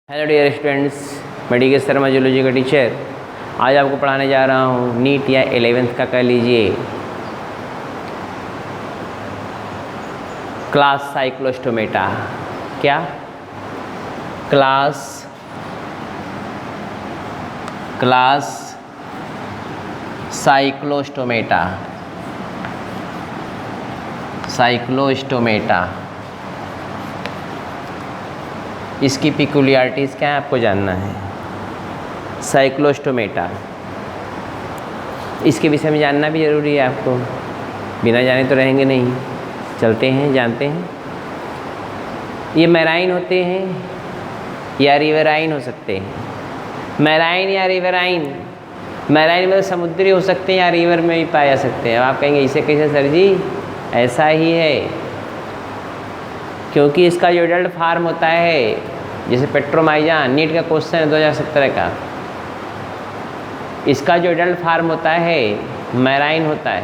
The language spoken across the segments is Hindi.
हेलो डियर स्टूडेंट्स, मैं डी के शर्मा जूलॉजी का टीचर। आज आपको पढ़ाने जा रहा हूँ नीट या 11th का कह लीजिए क्लास साइक्लोस्टोमेटा। क्या क्लास साइक्लोस्टोमेटा। इसकी पिकुलियरिटीज़ क्या है आपको जानना है। साइक्लोस्टोमेटा, इसके विषय में जानना भी ज़रूरी है आपको, बिना जाने तो रहेंगे नहीं। चलते हैं, जानते हैं। ये मैराइन होते हैं या रिवराइन हो सकते हैं। मैराइन या रिवराइन, मैराइन में समुद्री हो सकते हैं या रिवर में भी पाए जा सकते हैं। आप कहेंगे इसे कैसे सर जी? ऐसा ही है, क्योंकि इसका जो एडल्ट फार्म होता है, जैसे पेट्रोमाइजान, नीट का क्वेश्चन है 2017 का, इसका जो एडल्ट फार्म होता है मैराइन होता है,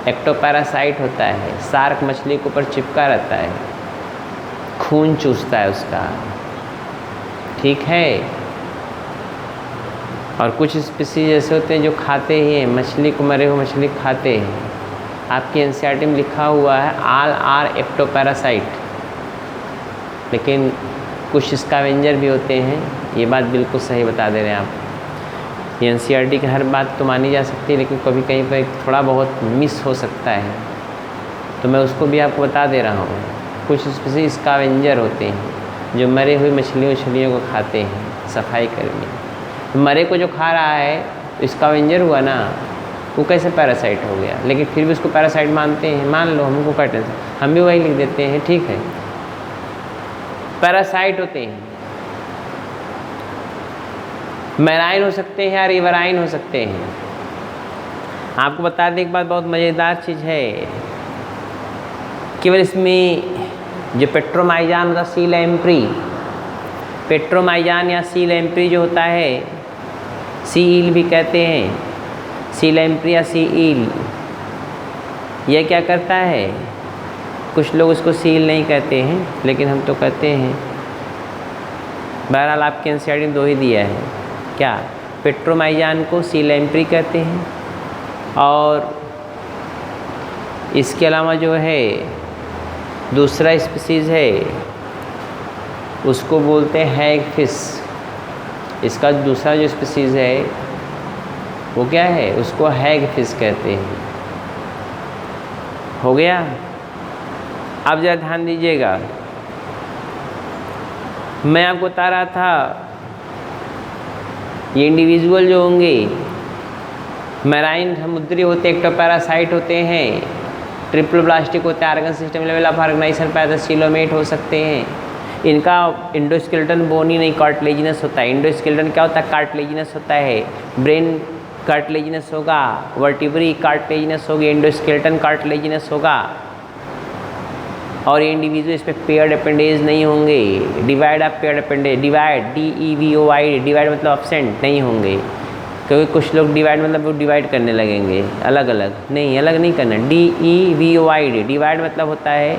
एक्टोपैरासाइट होता है, शार्क मछली के ऊपर चिपका रहता है, खून चूसता है उसका, ठीक है। और कुछ स्पीसीज ऐसे होते हैं जो खाते ही हैं, मछली को, मरे हुए मछली खाते हैं। आपकी एनसीईआरटी में लिखा हुआ है ऑल आर एक्टोपैरासाइट, लेकिन कुछ स्कैवेंजर भी होते हैं। ये बात बिल्कुल सही बता दे रहे हैं आप। ये एनसीईआरटी की हर बात तो मानी जा सकती है, लेकिन कभी कहीं पर थोड़ा बहुत मिस हो सकता है, तो मैं उसको भी आपको बता दे रहा हूँ। कुछ स्पीसीज स्कैवेंजर होते हैं जो मरे हुए मछलियों को खाते हैं, सफाई कर्मी। मरे को जो खा रहा है स्कैवेंजर हुआ ना, वो कैसे पैरासाइट हो गया, लेकिन फिर भी उसको पैरासाइट मानते हैं। मान लो, हमको क्या टेंशन, हम भी वही लिख देते हैं, ठीक है। पैरासाइट होते हैं, मैराइन हो सकते हैं या रिवराइन हो सकते हैं। आपको बता दें एक बात, बहुत मज़ेदार चीज़ है। केवल इसमें जो पेट्रोमाइजान होता है, सी लैम्प्री, पेट्रोमाइजान या सी लैम्प्री जो होता है, सी ईल भी कहते हैं, सी लैम्प्री या सी ईल, यह क्या करता है? कुछ लोग उसको सील नहीं कहते हैं, लेकिन हम तो कहते हैं। बहरहाल आपके एनसीईआरटी में 2 ही दिया है। क्या? पेट्रोमाइजान को सी लैम्प्री कहते हैं, और इसके अलावा जो है दूसरा स्पीसीज़ है, उसको बोलते हैं हैगफिश। इसका दूसरा जो स्पीसीज़ है वो क्या है? उसको हैगफिश कहते हैं। हो गया? अब ज़रा ध्यान दीजिएगा, मैं आपको बता रहा था ये इंडिविजुअल जो होंगे मैराइन समुद्री होते, एक्टोपैरासाइट होते हैं, ट्रिपल ब्लास्टिक होते हैं, organ system level of organization पैरासिलोमेट हो सकते हैं। इनका इंडोस्केलेटन बोनी नहीं, कार्टिलेजिनस होता है। इंडोस्केलेटन क्या होता है? कार्टिलेजिनस होता है। ब्रेन कार्टिलेजिनस होगा, वर्टिब्री कार्टिलेजिनस होगी, इंडोस्केलेटन कार्टिलेजिनस होगा, और ये इंडिविजुअल इस पर पेयर्ड अपेंडेज नहीं होंगे। Divide of paired appendage, divide DEVOID, divide मतलब अब्सेंट नहीं होंगे, क्योंकि कुछ लोग डिवाइड मतलब वो डिवाइड करने लगेंगे अलग अलग। नहीं, अलग नहीं करना। DEVOID, डिवाइड मतलब होता है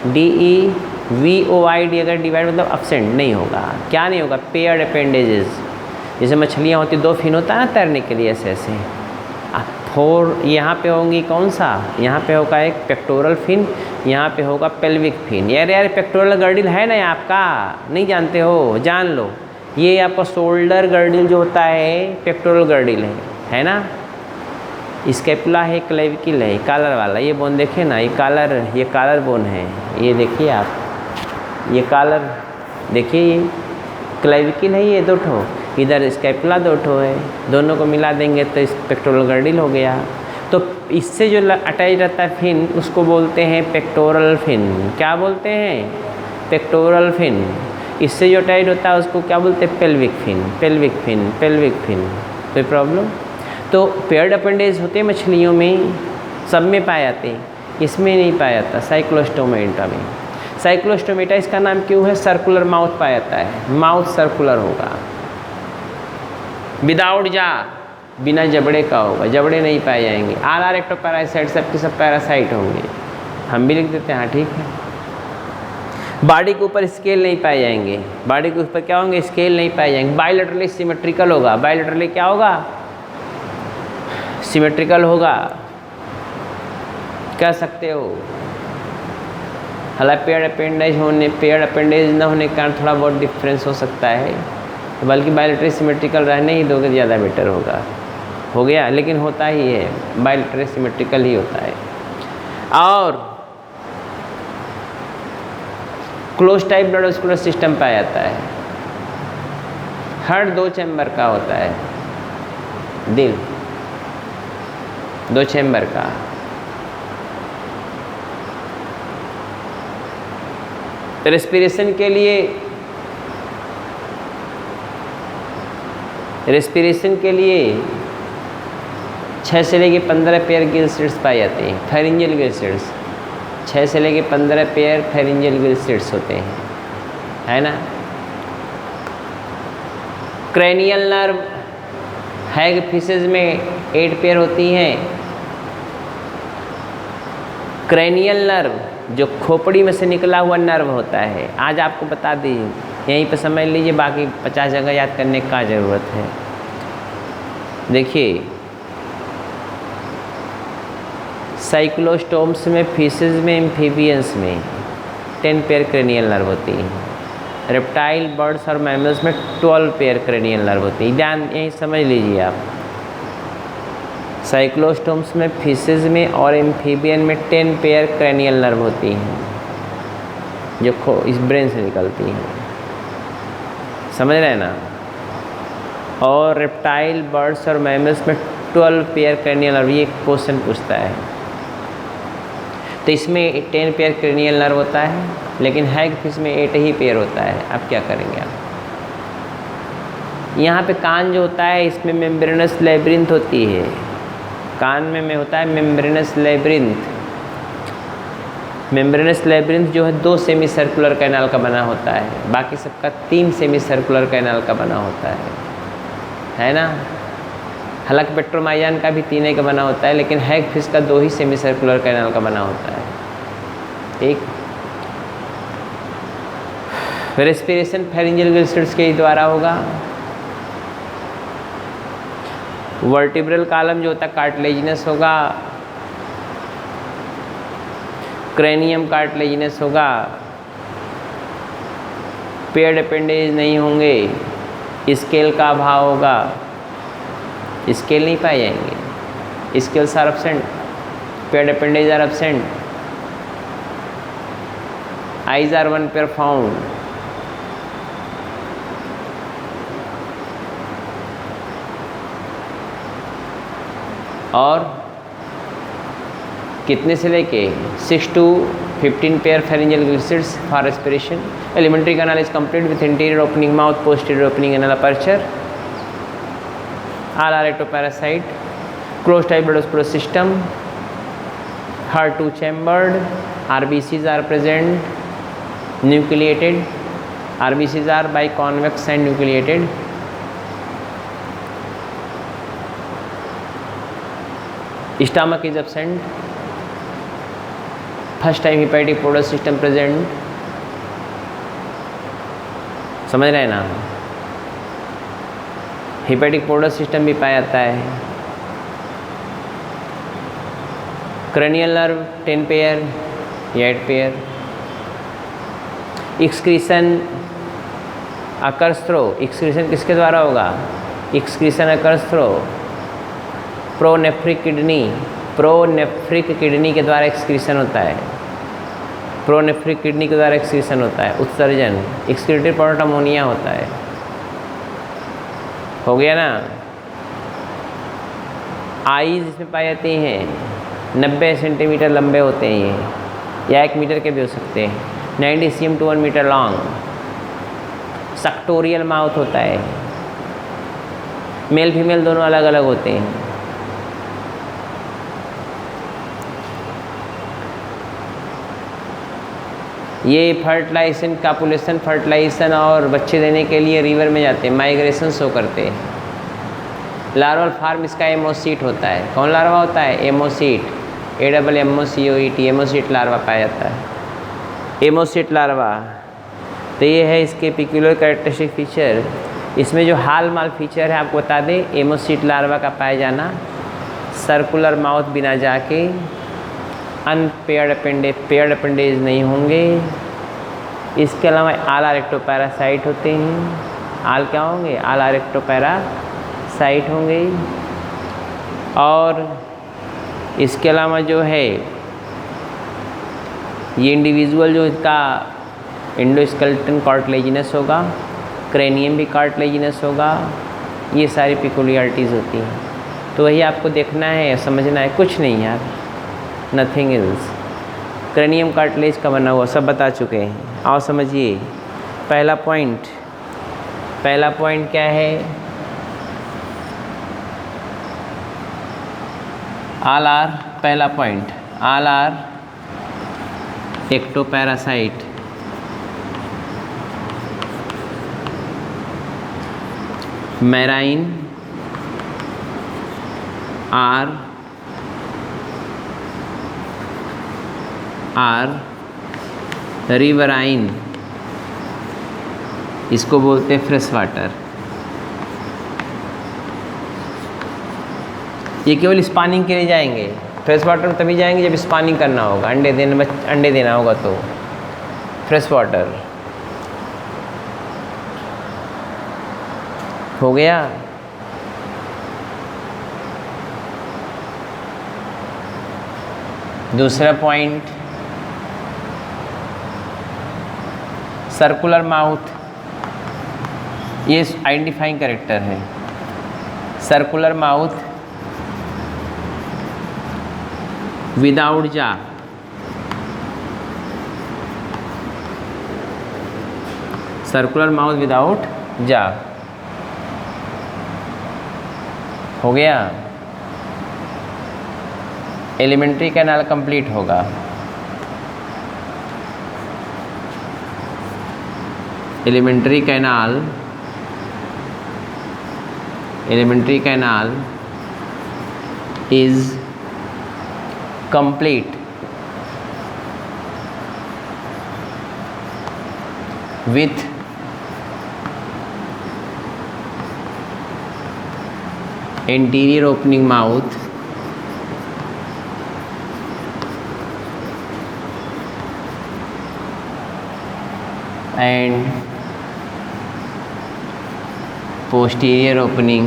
DEVOID, अगर डिवाइड मतलब अब्सेंट नहीं होगा। क्या नहीं होगा? Paired appendages. जैसे मछलियाँ होती, 2 फिन होता है ना तैरने के लिए, ऐसे ऐसे 4 यहाँ पे होंगी। कौन सा? यहाँ पे होगा एक पेक्टोरल फिन, यहाँ पे होगा पेल्विक फिन। यार पेक्टोरल गर्डिल है ना आपका? नहीं जानते हो? जान लो, ये आपका शोल्डर गर्डिल जो होता है पेक्टोरल गर्डिल है ना। स्कैपुला है, क्लेविकल है, कॉलर वाला। ये बोन देखे ना, ये कॉलर बोन है। ये देखिए आप, ये कॉलर देखिए, ये क्लेविकल है, ये 2 ठो, इधर स्कैपुला 2 ठो है, दोनों को मिला देंगे तो इस पेक्टोरल गर्डिल हो गया। तो इससे जो अटैच रहता है फिन, उसको बोलते हैं पेक्टोरल फिन। क्या बोलते हैं? Pectoral fin. इससे जो अटैच होता है उसको क्या बोलते हैं? Pelvic fin, pelvic fin, pelvic fin. कोई प्रॉब्लम? तो पेयर्ड अपेंडेज होते हैं मछलियों में, सब में पाए जाते हैं, इसमें नहीं पाया जाता साइक्लोस्टोमेटा में। साइक्लोस्टोमेटा इसका नाम क्यों है? सर्कुलर माउथ पाया जाता है, माउथ सर्कुलर होगा, विदाउट जा, बिना जबड़े का होगा, जबड़े नहीं पाए जाएंगे। ऑल आर एक्टोपैरासाइट, सबके सब पैरासाइट होंगे। हम भी लिख देते हैं, हाँ ठीक है। बॉडी के ऊपर स्केल नहीं पाए जाएंगे, बॉडी के ऊपर क्या होंगे, स्केल नहीं पाए जाएंगे। बायलैटरली सिमेट्रिकल होगा, बायलैटरली क्या होगा, सिमेट्रिकल होगा, कह सकते हो। हालांकि पेयर अपेंडेज न होने के कारण थोड़ा बहुत डिफरेंस हो सकता है, बल्कि बायलैटरली सिमेट्रिकल रहने ही दोगे ज़्यादा बेटर होगा। हो गया, लेकिन होता ही है, बायलैटरली सिमेट्रिकल ही होता है। और close type blood vascular system पाया जाता है, हार्ट 2 चैम्बर का होता है, दिल 2 चैम्बर का। रेस्पिरेशन के लिए 6 से लेके 15 पेयर गिल स्लिट्स पाए जाते हैं, फेरिंजियल गिल स्लिट्स। 6 से लेके 15 पेयर फेरिंजियल गिल स्लिट्स होते हैं, है ना। क्रेनियल नर्व हैग फिशेज में 8 पेयर होती हैं। क्रेनियल नर्व जो खोपड़ी में से निकला हुआ नर्व होता है, आज आपको बता दी, यहीं पे समझ लीजिए, बाकी 50 जगह याद करने का ज़रूरत है। देखिए, साइक्लोस्टोम्स में, फिशेज में, एम्फीबियंस में 10 पेयर क्रेनियल नर्व होती हैं। रेप्टाइल, बर्ड्स और मैमल्स में 12 पेयर क्रेनियल नर्व होती है। ध्यान यही समझ लीजिए आप, साइक्लोस्टोम्स में, फिशेज में और एम्फीबियन में 10 पेयर क्रेनियल नर्व होती हैं, जो इस ब्रेन से निकलती हैं, समझ रहे हैं ना। और रेप्टाइल, बर्ड्स और मैमल्स में 12 पेयर क्रेनियल नर्व, ये क्वेश्चन पूछता है। तो इसमें 10 पेयर क्रेनियल नर्व होता है, लेकिन हैग फिश में 8 ही पेयर होता है। अब क्या करेंगे आप, यहाँ पे कान जो होता है, इसमें मेम्ब्रेनस लेब्रिंथ होती है, कान में होता है मेम्ब्रेनस लेब्रिंथ। मेम्ब्रेनस लेब्रिंथ जो है 2 सेमी सर्कुलर कैनाल का बना होता है, बाकी सबका 3 सेमी सर्कुलर कैनाल का बना होता है ना। हालांकि पेट्रोमाइजान का भी 3 का बना होता है, लेकिन हैग फिश का 2 ही सेमी सर्कुलर कैनाल का बना होता है, ठीक। रेस्पिरेशन फेरिंजियल गिल स्लिट्स के द्वारा होगा। वर्टिब्रल कॉलम जो होता है कार्टिलेजिनस होगा, क्रेनियम कार्टिलेजिनस होगा, पेयर्ड अपेंडेज नहीं होंगे, स्केल का अभाव होगा, स्केल नहीं पाए जाएंगे, scales are absent, paired appendages are absent, eyes are 1 pair found. और कितने से लेके 6 to 15 pair pharyngeal gill slits for respiration. Alimentary canal is complete with interior opening mouth, posterior opening anal aperture, all are ectoparasite, close type blood vascular system, heart 2 chambered, RBCs are present, nucleated, RBCs are biconvex and nucleated. Stomach is absent, first time hepatic portal system present, समझ रहे हैं ना। हेपेटिक पोर्टल सिस्टम भी पाया जाता है। क्रेनियल नर्व 10 पेयर या 8 pair. Excretion occurs through, excretion किसके द्वारा होगा, excretion occurs through pronephric kidney के द्वारा एक्सक्रीशन होता है, प्रोनेफ्रिक किडनी के द्वारा एक्सक्रीशन होता है। उत्सर्जन एक्सक्रीटेड प्रोडक्ट अमोनिया होता है। हो गया ना। आईज इसमें पाई जाती हैं, 90 सेंटीमीटर लंबे होते हैं ये, या 1 मीटर के भी हो सकते हैं, 90 cm to 1 metre long. Suctorial mouth होता है, मेल फीमेल दोनों अलग अलग होते हैं। ये फर्टिलाइजेशन, कापुलेशन, फर्टिलाइजेशन और बच्चे देने के लिए रिवर में जाते हैं, माइग्रेशन शो करते हैं। लार्वल फार्म इसका एमोसीट होता है। कौन लार्वा होता है, एमोसीट, AMMOCOET, एमोसीट लार्वा पाया जाता है। एमोसिट लार्वा। तो ये है इसके पिक्यूलर कैरेक्टरिस्टिक फीचर। इसमें जो हाल माल फीचर है आपको बता दें, एमोसिट लार्वा का पाया जाना, सर्कुलर माउथ बिना जाके, अनपेयर्ड पेयर्ड अपेंडेज नहीं होंगे। इसके अलावा आल आर एक्टोपैरासाइट होते हैं। आल क्या होंगे? आल आर एक्टोपैरासाइट होंगे। और इसके अलावा जो है ये इंडिविजुअल जो इसका एंडोस्केलेटन कार्टिलेजिनस होगा, क्रेनियम भी कार्टिलेजिनस होगा। ये सारी पिकुलियरिटीज़ होती हैं। तो वही आपको देखना है, समझना है, कुछ नहीं यार, नथिंग एल्स। क्रेनियम कार्टिलेज का बना हुआ सब बता चुके हैं। आओ समझिए पहला पॉइंट क्या है? ऑल आर, पहला point, all are ectoparasite. Marine or riverine, इसको बोलते हैं फ्रेश वाटर। ये केवल स्पानिंग के लिए जाएंगे। फ्रेश वाटर में तभी जाएंगे जब स्पानिंग करना होगा, अंडे देना होगा तो फ्रेश वाटर हो गया। दूसरा पॉइंट, सर्कुलर माउथ, ये आइडेंटिफाइंग कैरेक्टर है। सर्कुलर माउथ विदाउट जा, सर्कुलर माउथ विदाउट जा हो गया। एलिमेंट्री कैनाल कंप्लीट होगा। Elementary canal is complete with anterior opening mouth and posterior opening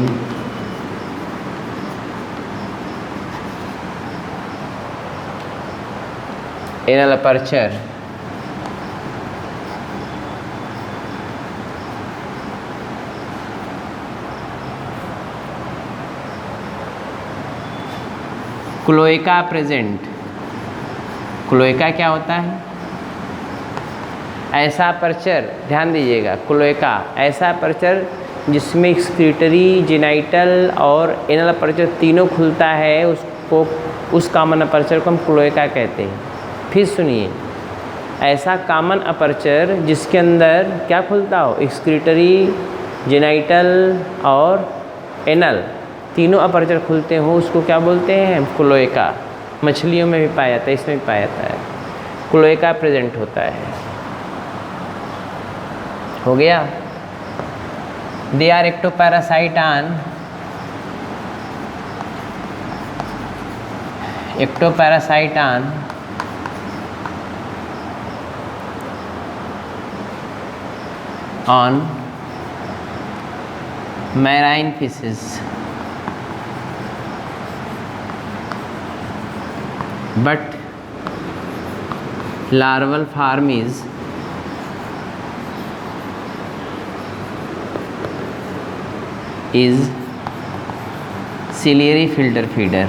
anal aperture cloaca present. Cloaca क्या होता है? ऐसा अपर्चर, ध्यान दीजिएगा, क्लोएका ऐसा अपर्चर जिसमें एक्सक्रीटरी, जेनाइटल और एनल अपर्चर तीनों खुलता है, उसको, उस कॉमन अपर्चर को हम क्लोएका कहते हैं। फिर सुनिए, ऐसा कॉमन अपर्चर जिसके अंदर क्या खुलता हो? एक्सक्रीटरी, जेनाइटल और एनल तीनों अपर्चर खुलते हो, उसको क्या बोलते हैं? क्लोएका। मछलियों में भी पाया जाता है, इसमें भी पाया जाता है, क्लोएका प्रेजेंट होता है। हो गया। They are ectoparasite on marine fishes, but larval form is ciliary filter feeder।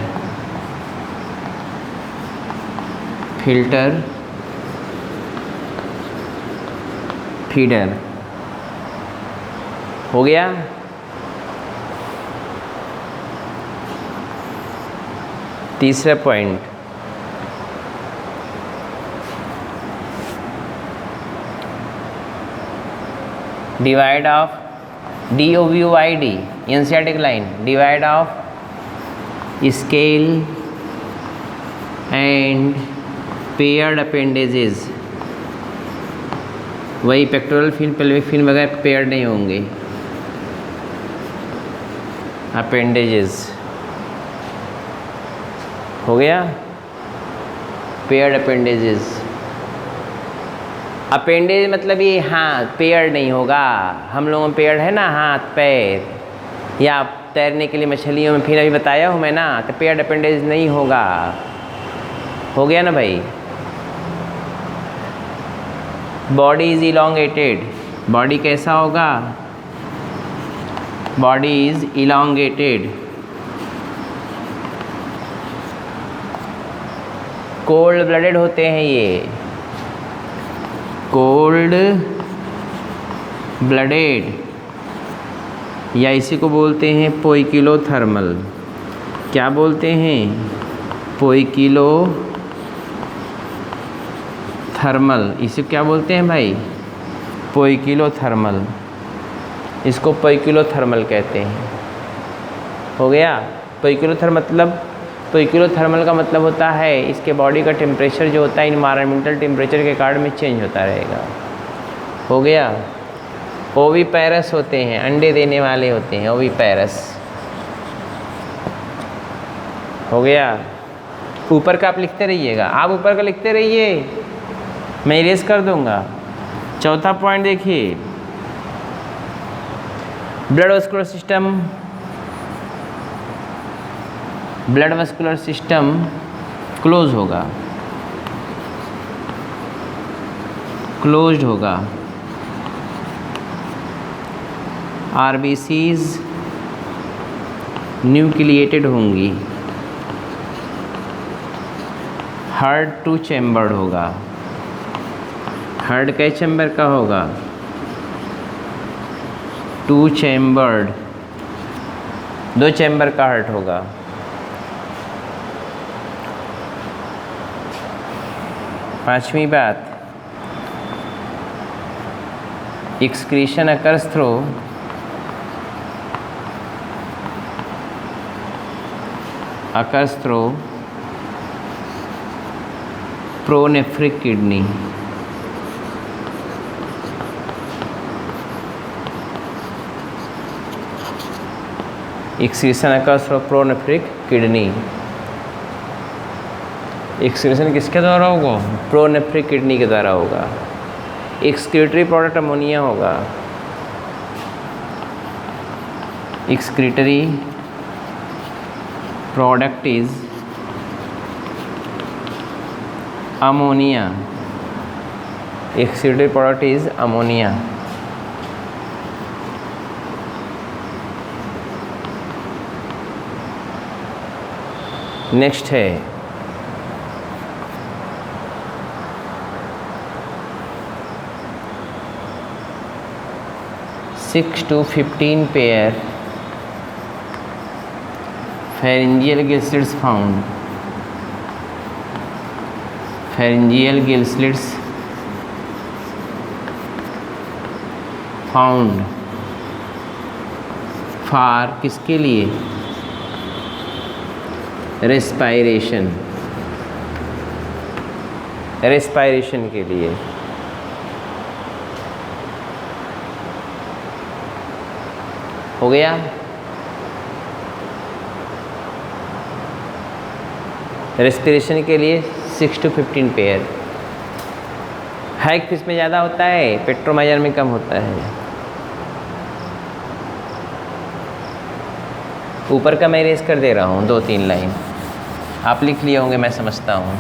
हो गया। तीसरा point, divide of DOVOID, NCERT line, divide of scale and paired appendages वही पेक्टोरल फिन, पेल्विक फिन वगैरह पेयर्ड नहीं होंगे। अपेंडेजेस हो गया, पेयर्ड अपेंडेजेस। अपेंडेज मतलब ये हाथ पेयर्ड नहीं होगा। हम लोगों में पेयर्ड है ना, हाथ पैर, या तैरने के लिए मछलियों में फिर अभी बताया हूँ मैं ना, तो पेयर्ड अपेंडेज नहीं होगा। हो गया ना भाई। बॉडी इज इलोंगेटेड, बॉडी कैसा होगा? Body is elongated. Cold blooded होते हैं ये, कोल्ड ब्लडेड, या इसी को बोलते हैं पोइकिलोथर्मल। क्या बोलते हैं? पोइकिलोथर्मल। इसे क्या बोलते हैं भाई? पोइकिलोथर्मल। इसको पोइकिलोथर्मल कहते हैं। हो गया। पोइकिलोथर्मल का मतलब होता है इसके बॉडी का टेम्परेचर जो होता है इन्वायरमेंटल टेम्परेचर के कारण में चेंज होता रहेगा। हो गया। ओविपेरस होते हैं, अंडे देने वाले होते हैं, ओविपेरस। हो गया। ऊपर का आप लिखते रहिएगा, आप ऊपर का लिखते रहिए, मैं इरेज कर दूंगा। चौथा पॉइंट देखिए, blood vascular system. Blood vascular system close होगा, क्लोज्ड होगा। आरबीसीज न्यूक्लिएटेड होंगी। हार्ट टू चैम्बर्ड होगा। हार्ट कै चैम्बर का होगा? टू चैम्बर्ड, 2 चैम्बर का हार्ट होगा। पांचवी बात, excretion occurs through pronephric kidney. Excretion occurs through pronephric kidney. Excretion किसके द्वारा होगा? प्रोनेफ्रिक किडनी के द्वारा होगा। एक्सक्रीटरी प्रोडक्ट अमोनिया होगा। Excretory product is ammonia. Excretory product is ammonia. Next है six to 15 pair pharyngeal gill slits found. Pharyngeal gill slits found for किसके लिए? रेस्पायरेशन, रेस्पायरेशन के लिए। हो गया। रेस्पिरेशन के लिए 6 to 15 पेयर। हैग फिश में ज़्यादा होता है, पेट्रोमाइजर में कम होता है। ऊपर का मैं इरेज कर दे रहा हूँ 2-3 लाइन, आप लिख लिए होंगे मैं समझता हूँ।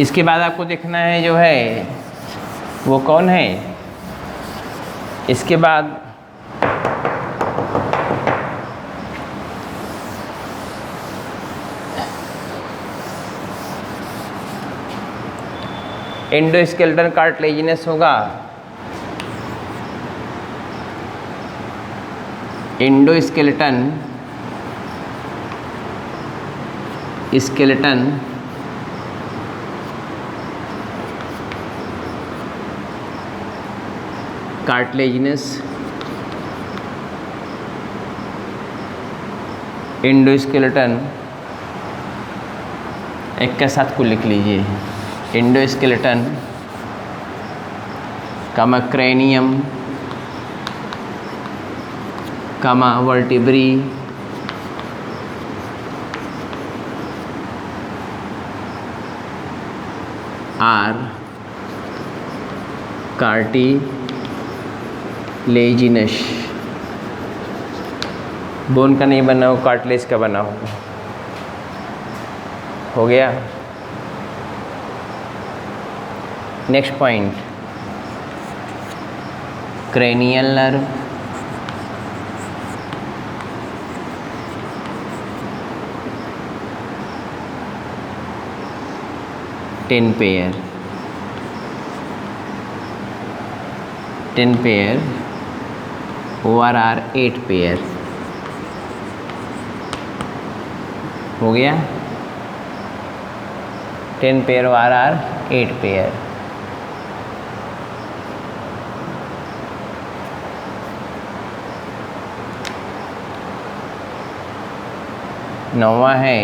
इसके बाद आपको देखना है जो है वो कौन है, इसके बाद एंडोस्केलेटन कार्टिलेजिनस होगा, एंडोस्केलेटन स्केलेटन कार्टिलेजिनस एंडोस्केलेटन, एक के साथ को लिख लीजिए, एंडोस्केलेटन कमा क्रेनियम कमा वर्टिब्री आर कार्टिलेजिनस। बोन का नहीं बना हो, कार्टिलेज का बना हो गया। Next point, cranial nerve, ten pair ORR 8 pair हो गया। 10 पेयर ORR 8 पेयर। नौवां है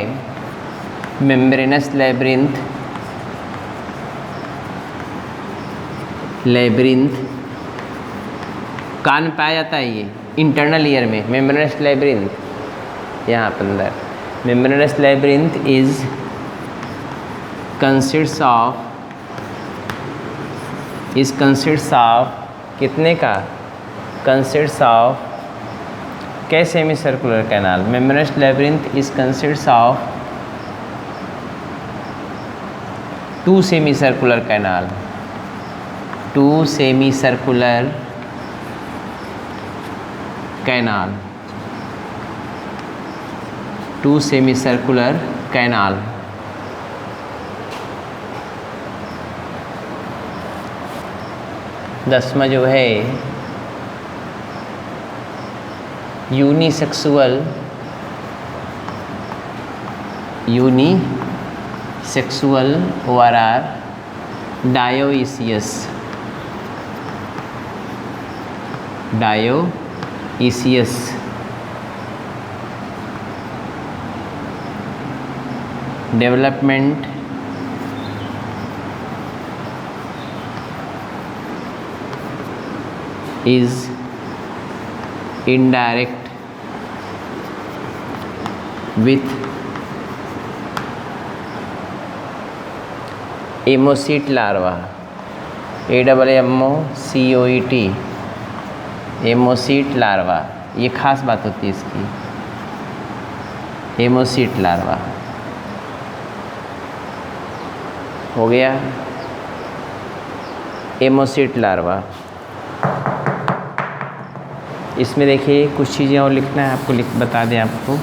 मेम्ब्रेनस लेब्रिंथ कान पाया जाता है, ये इंटरनल ईयर में मेम्ब्रेनस लेब्रिंथ यहाँ पर अंदर। Membranous labyrinth is consists of कितने का, कंसिस्ट्स ऑफ के semi circular canal. Membranous labyrinth is consists of 2 semi circular canal, 2 semi circular canal, 2 semi circular canal. दसवां जो है unisexual ORR dioecious development is indirect with ammocoete larva, AMMOCOET, ammocoete larva. ये खास बात होती है इसकी, एमोसीट लार्वा हो गया, एमोसीट लार्वा। इसमें देखिए कुछ चीज़ें और लिखना है आपको, बता दें आपको।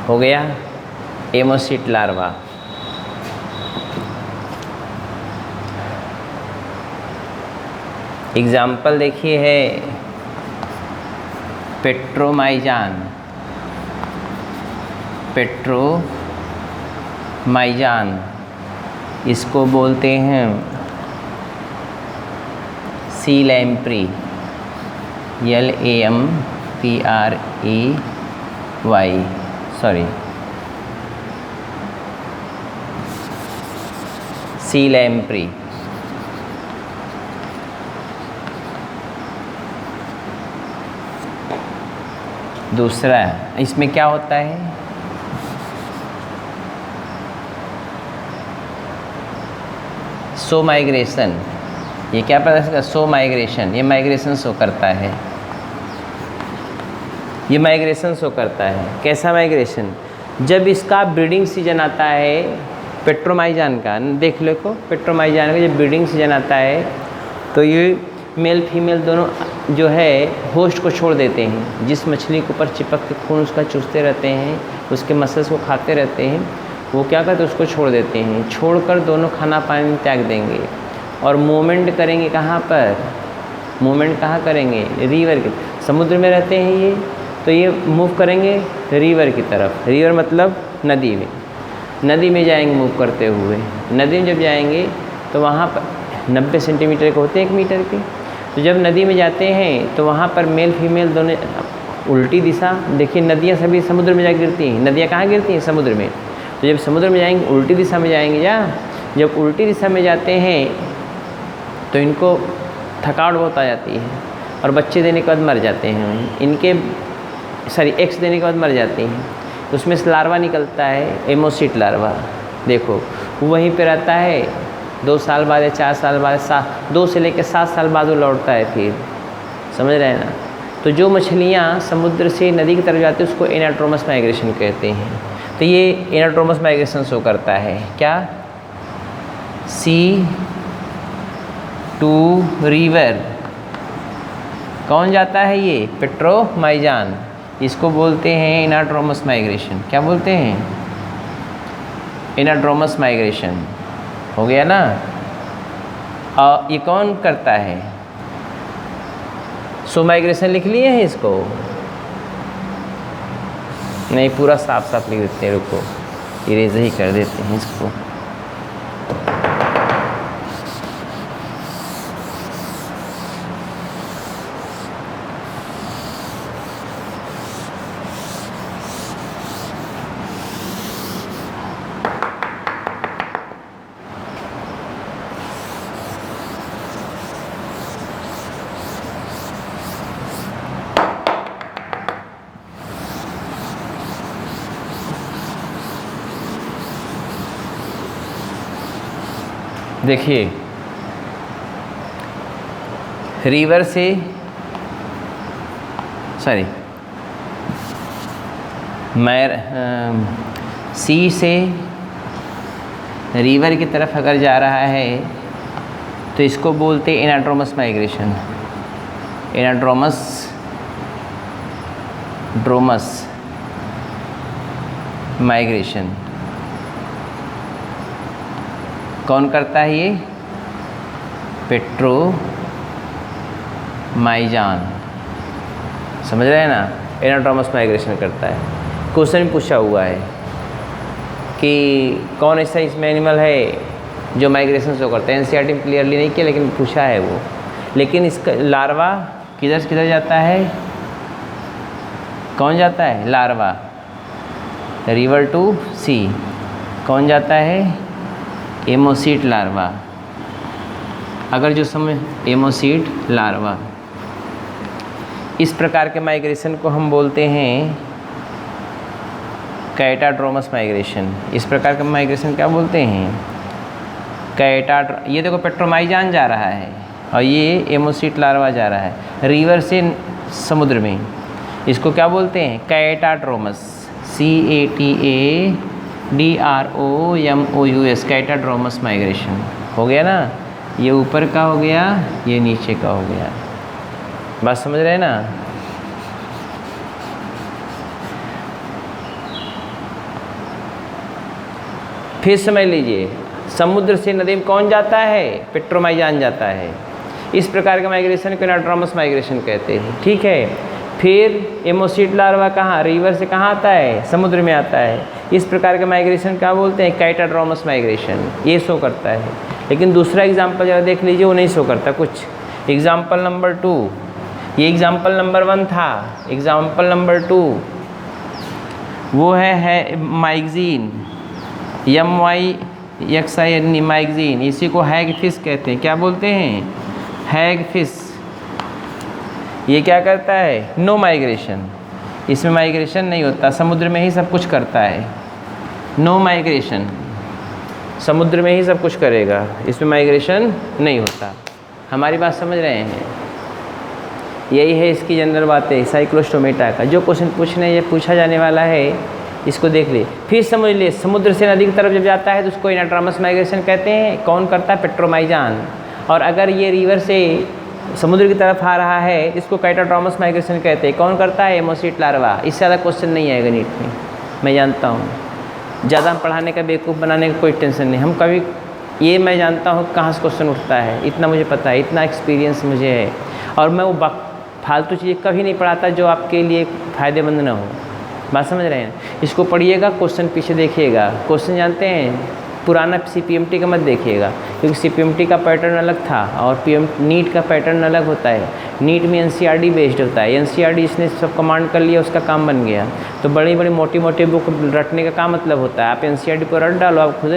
हो गया एमोसीट लार्वा। एग्जाम्पल देखिए है पेट्रोमाइजान, इसको बोलते हैं sea lamprey, LAMPREY, sorry sea lamprey. दूसरा इसमें क्या होता है, सो माइग्रेशन। ये क्या पता है, सो माइग्रेशन, ये माइग्रेशन शो करता है, ये माइग्रेशन शो करता है। कैसा माइग्रेशन, जब इसका ब्रीडिंग सीजन आता है पेट्रोमाइजान का, देख लो को पेट्रोमाइजान का जब ब्रीडिंग सीजन आता है तो ये मेल फीमेल दोनों जो है होस्ट को छोड़ देते हैं। जिस मछली के ऊपर चिपक के खून उसका चूसते रहते हैं, उसके मसल्स को खाते रहते हैं, वो क्या करते हैं, उसको छोड़ देते हैं। छोड़कर दोनों खाना पानी त्याग देंगे और मूवमेंट करेंगे। कहाँ पर मूवमेंट कहाँ करेंगे, रिवर के, समुद्र में रहते हैं ये, तो ये मूव करेंगे रिवर की तरफ। रिवर मतलब नदी में, नदी में जाएंगे मूव करते हुए। नदी में जब जाएंगे तो वहाँ पर 90 सेंटीमीटर के होते हैं 1 मीटर के, तो जब नदी में जाते हैं तो वहाँ पर मेल फीमेल दोनों उल्टी दिशा, देखिए नदियाँ सभी समुद्र में जा गिरती हैं। नदियाँ कहाँ गिरती हैं, समुद्र में। तो जब समुद्र में जाएंगे उल्टी दिशा में जाएंगे, जब उल्टी दिशा में जाते हैं तो इनको थकावट बहुत आ जाती है और बच्चे देने के बाद मर जाते हैं। इनके एग्स देने के बाद मर जाती हैं। उसमें से लार्वा निकलता है, एमोसिट लार्वा, देखो वो वहीं पे रहता है 2 साल बाद या 4 साल बाद, 2 से लेकर 7 साल बाद वो लौटता है फिर, समझ रहे हैं ना। तो जो मछलियाँ समुद्र से नदी की तरफ जाती है उसको एनाड्रोमस माइग्रेशन कहते हैं। तो ये एनाड्रोमस माइग्रेशन शो करता है क्या, सी टू रिवर। कौन जाता है ये, पेट्रोमाइजान, इसको बोलते हैं एनाड्रोमस माइग्रेशन। क्या बोलते हैं, एनाड्रोमस माइग्रेशन। हो गया ना। और ये कौन करता है, सो माइग्रेशन लिख लिए हैं इसको, नहीं पूरा साफ साफ लिख देते हैं, रुको इरेज ही कर देते हैं इसको। देखिए रिवर से, सॉरी सी से रिवर की तरफ अगर जा रहा है तो इसको बोलते हैं एनाड्रोमस माइग्रेशन। ड्रोमस माइग्रेशन कौन करता है, ये पेट्रोमाइजान, समझ रहे हैं ना, एनाड्रोमस माइग्रेशन करता है। क्वेश्चन पूछा हुआ है कि कौन ऐसा इसमें एनिमल है जो माइग्रेशन शो करता है। एनसीईआरटी में क्लियरली नहीं किया लेकिन पूछा है वो। लेकिन इसका लार्वा किधर से किधर जाता है, कौन जाता है, लार्वा रिवर टू सी, कौन जाता है, एमोसीट लार्वा। अगर जो समय एमोसीट लार्वा, इस प्रकार के माइग्रेशन को हम बोलते हैं कैटाड्रोमस माइग्रेशन। इस प्रकार का माइग्रेशन क्या बोलते हैं, ये देखो पेट्रोमाइजान जा रहा है और ये एमोसीट लार्वा जा रहा है रिवर से समुद्र में, इसको क्या बोलते हैं, कैटाड्रोमस, CATADROMOUS, कैटाड्रोमस माइग्रेशन। हो गया ना, ये ऊपर का हो गया, ये नीचे का हो गया। बात समझ रहे हैं ना। फिर समझ लीजिए, समुद्र से नदी में कौन जाता है, पेट्रोमाइजान जाता है। इस प्रकार का माइग्रेशन को एनाड्रोमस माइग्रेशन कहते हैं, ठीक है। फिर एमोसीट लार्वा कहाँ, रिवर से कहाँ आता है, समुद्र में आता है। इस प्रकार के माइग्रेशन क्या बोलते हैं, कैटाड्रोमस माइग्रेशन, ये शो करता है। लेकिन दूसरा एग्जाम्पल जरा देख लीजिए, वो नहीं शो करता कुछ। एग्जाम्पल नंबर 2, ये एग्जाम्पल नंबर 1 था, एग्जाम्पल नंबर 2 वो है माइग्जीन, एक्साइनिमाइक्सिन, इसी को हैगफिश कहते हैं। क्या बोलते हैं? हैगफिश। ये क्या करता है? नो माइग्रेशन, इसमें माइग्रेशन नहीं होता, समुद्र में ही सब कुछ करता है। नो माइग्रेशन, समुद्र में ही सब कुछ करेगा, इसमें माइग्रेशन नहीं होता। हमारी बात समझ रहे हैं? यही है इसकी जनरल बातें साइक्लोस्टोमेटा का। जो क्वेश्चन पूछने ये पूछा जाने वाला है इसको देख ले, फिर समझ ले। समुद्र से नदी की तरफ जब जाता है तो उसको इनाट्रामस माइग्रेशन कहते हैं। कौन करता है? पेट्रोमाइजान। और अगर ये रिवर से समुद्र की तरफ आ रहा है इसको काइटोट्रॉमस माइग्रेशन कहते हैं। कौन करता है? हेमोसीट लार्वा। इससे ज़्यादा क्वेश्चन नहीं आएगा नीट में, मैं जानता हूँ। ज़्यादा हम पढ़ाने का बेवकूफ़ बनाने का कोई टेंशन नहीं। हम कभी ये मैं जानता हूँ कहाँ से क्वेश्चन उठता है, इतना मुझे पता है, इतना एक्सपीरियंस मुझे है। और मैं वो फालतू चीज़ें कभी नहीं पढ़ाता जो आपके लिए फ़ायदेमंद ना हो। बात समझ रहे हैं? इसको पढ़िएगा, क्वेश्चन पीछे देखिएगा। क्वेश्चन जानते हैं, पुराना CPMT का मत देखिएगा, क्योंकि CPMT का पैटर्न अलग था और नीट का पैटर्न अलग होता है। नीट में NCERT बेस्ड होता है। NCERT इसने सब कमांड कर लिया, उसका काम बन गया। तो बड़ी बड़ी मोटी मोटी बुक रटने का क्या मतलब होता है? आप NCERT पर रट डालो, आप खुद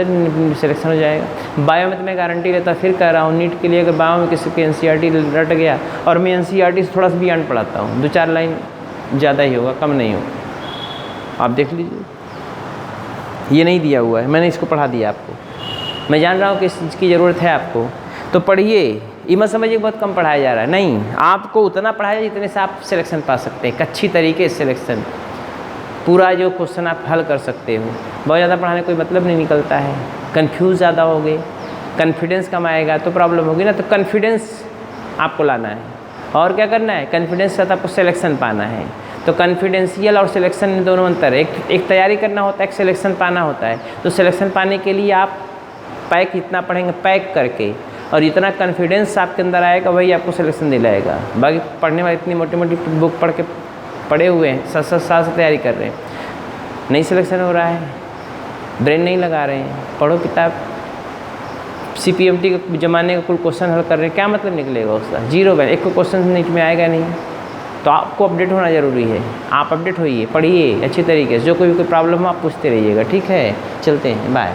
सिलेक्शन हो जाएगा। बायो में तो मैं गारंटी लेता, फिर कह रहा हूँ, नीट के लिए अगर बायो में किसी के NCERT रट गया, और मैं NCERT से थोड़ा सा भी अंड पढ़ाता हूँ, 2-4 लाइन ज़्यादा ही होगा, कम नहीं होगा। आप देख लीजिए, ये नहीं दिया हुआ है, मैंने इसको पढ़ा दिया आपको। मैं जान रहा हूँ कि इस चीज़ की ज़रूरत है आपको, तो पढ़िए। ये मत समझिए बहुत कम पढ़ाया जा रहा है, नहीं, आपको उतना पढ़ाया जितने से आप सिलेक्शन पा सकते हैं, अच्छी तरीके से सिलेक्शन, पूरा जो क्वेश्चन आप हल कर सकते हो। बहुत ज़्यादा पढ़ाने कोई मतलब नहीं निकलता है, कन्फ्यूज़ ज़्यादा हो गए, कॉन्फिडेंस कम आएगा तो प्रॉब्लम होगी ना। तो कॉन्फिडेंस आपको लाना है, और क्या करना है? कॉन्फिडेंस के साथ आपको सिलेक्शन पाना है। तो कॉन्फिडेंशियल और सिलेक्शन में दोनों अंतर है। एक तैयारी करना होता है, एक सिलेक्शन पाना होता है। तो सिलेक्शन पाने के लिए आप पैक इतना पढ़ेंगे, पैक करके, और इतना कॉन्फिडेंस आपके अंदर आएगा, वही आपको सिलेक्शन दिलाएगा। बाकी पढ़ने वाले इतनी मोटी मोटी बुक पढ़ के पढ़े हुए हैं, 7-7 साल से तैयारी कर रहे हैं, नहीं सिलेक्शन हो रहा है, ब्रेन नहीं लगा रहे हैं। पढ़ो किताब, CPMT के ज़माने का कुल क्वेश्चन हल कर रहे हैं, क्या मतलब निकलेगा उसका? जीरो। एक को क्वेश्चन नीट में आएगा नहीं। तो आपको अपडेट होना ज़रूरी है। आप अपडेट होइए, पढ़िए अच्छी तरीके से, जो कोई प्रॉब्लम हो आप पूछते रहिएगा। ठीक है, चलते हैं, बाय।